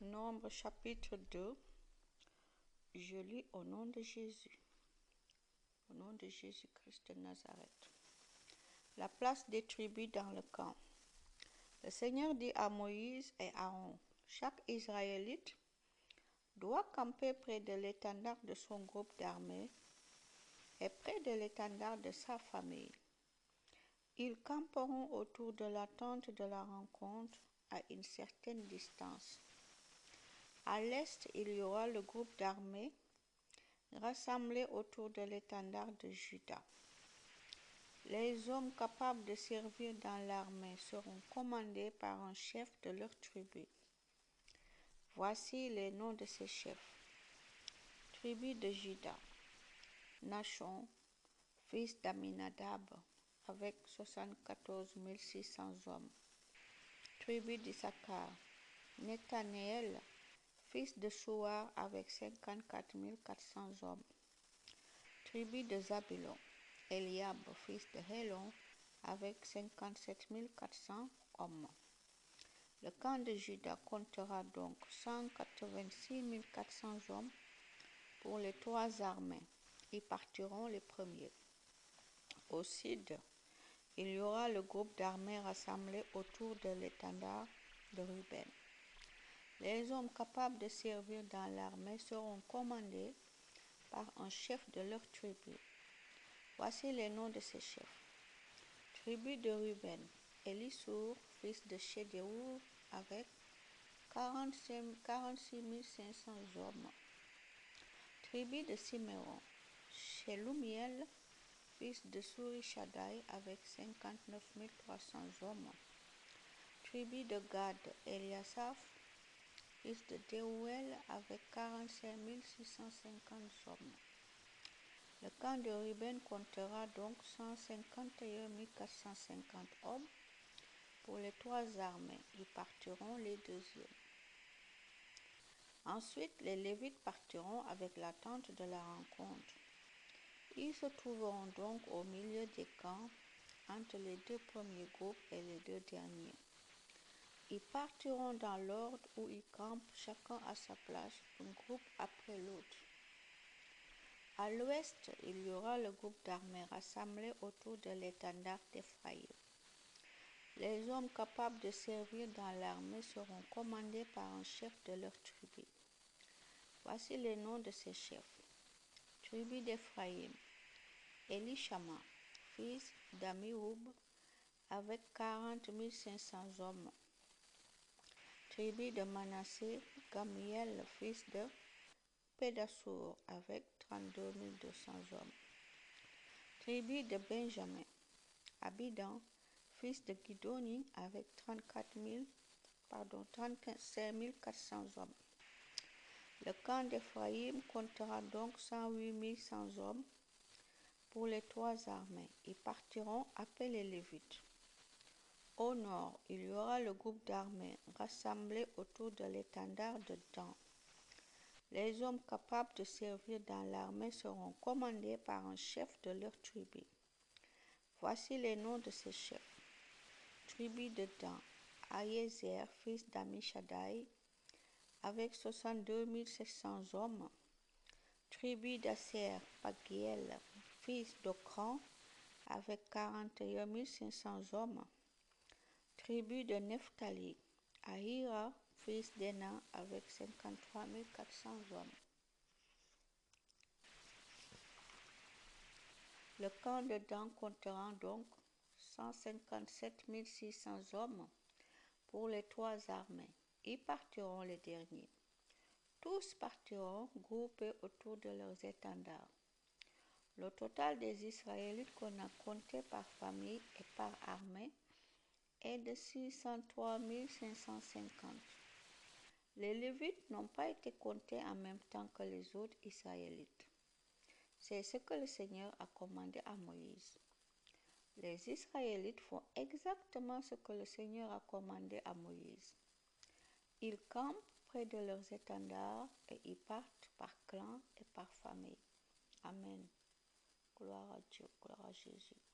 Nombre chapitre 2, je lis au nom de Jésus, au nom de Jésus-Christ de Nazareth. La place des tribus dans le camp. Le Seigneur dit à Moïse et Aaron, chaque Israélite doit camper près de l'étendard de son groupe d'armée et près de l'étendard de sa famille. Ils camperont autour de la tente de la rencontre à une certaine distance. À l'est, il y aura le groupe d'armée rassemblé autour de l'étendard de Juda. Les hommes capables de servir dans l'armée seront commandés par un chef de leur tribu. Voici les noms de ces chefs. Tribu de Juda, Nachon, fils d'Aminadab, avec 74 600 hommes. Tribu d'Issachar, Nethanéel, fils de Chouar, avec 54 400 hommes. Tribu de Zabulon, Eliab, fils de Hélon, avec 57 400 hommes. Le camp de Juda comptera donc 186 400 hommes pour les trois armées. Ils partiront les premiers. Au sud, il y aura le groupe d'armées rassemblé autour de l'étendard de Ruben. Les hommes capables de servir dans l'armée seront commandés par un chef de leur tribu. Voici les noms de ces chefs. Tribu de Ruben, Élisur, fils de Chédéour, avec 46 500 hommes. Tribu de Siméon, Shelumiel, fils de Surishadai, avec 59 300 hommes. Tribu de Gad, Eliasaph, fils de Déouel, avec 45 650 hommes. Le camp de Ruben comptera donc 151 450 hommes pour les trois armées. Ils partiront les deuxièmes. Ensuite, les Lévites partiront avec la tente de la rencontre. Ils se trouveront donc au milieu des camps, entre les deux premiers groupes et les deux derniers. Ils partiront dans l'ordre où ils campent, chacun à sa place, un groupe après l'autre. À l'ouest, il y aura le groupe d'armées rassemblé autour de l'étendard d'Éphraïm. Les hommes capables de servir dans l'armée seront commandés par un chef de leur tribu. Voici les noms de ces chefs. Tribu d'Éphraïm, Élishama, fils d'Amihud, avec 40 500 hommes. Tribu de Manassé, Gamiel, fils de Pédasour, avec 32 200 hommes. Tribu de Benjamin, Abidan, fils de Guidoni, avec 35 400 hommes. Le camp d'Éphraïm comptera donc 108 100 hommes pour les trois armées. Ils partiront après les Lévites. Au nord, il y aura le groupe d'armées rassemblé autour de l'étendard de Dan. Les hommes capables de servir dans l'armée seront commandés par un chef de leur tribu. Voici les noms de ces chefs. Tribu de Dan, Aïezer, fils d'Amishadai, avec 62 700 hommes. Tribu d'Asser, Pagiel, fils d'Ocran, avec 41 500 hommes. Tribu de Nephtali, Ahira, fils d'Énan, avec 53 400 hommes. Le camp de Dan comptera donc 157 600 hommes pour les trois armées. Ils partiront les derniers. Tous partiront groupés autour de leurs étendards. Le total des Israélites qu'on a compté par famille et par armée est de 603 550. Les Lévites n'ont pas été comptés en même temps que les autres Israélites. C'est ce que le Seigneur a commandé à Moïse. Les Israélites font exactement ce que le Seigneur a commandé à Moïse. Ils campent près de leurs étendards et ils partent par clan et par famille. Amen. Gloire à Dieu, gloire à Jésus.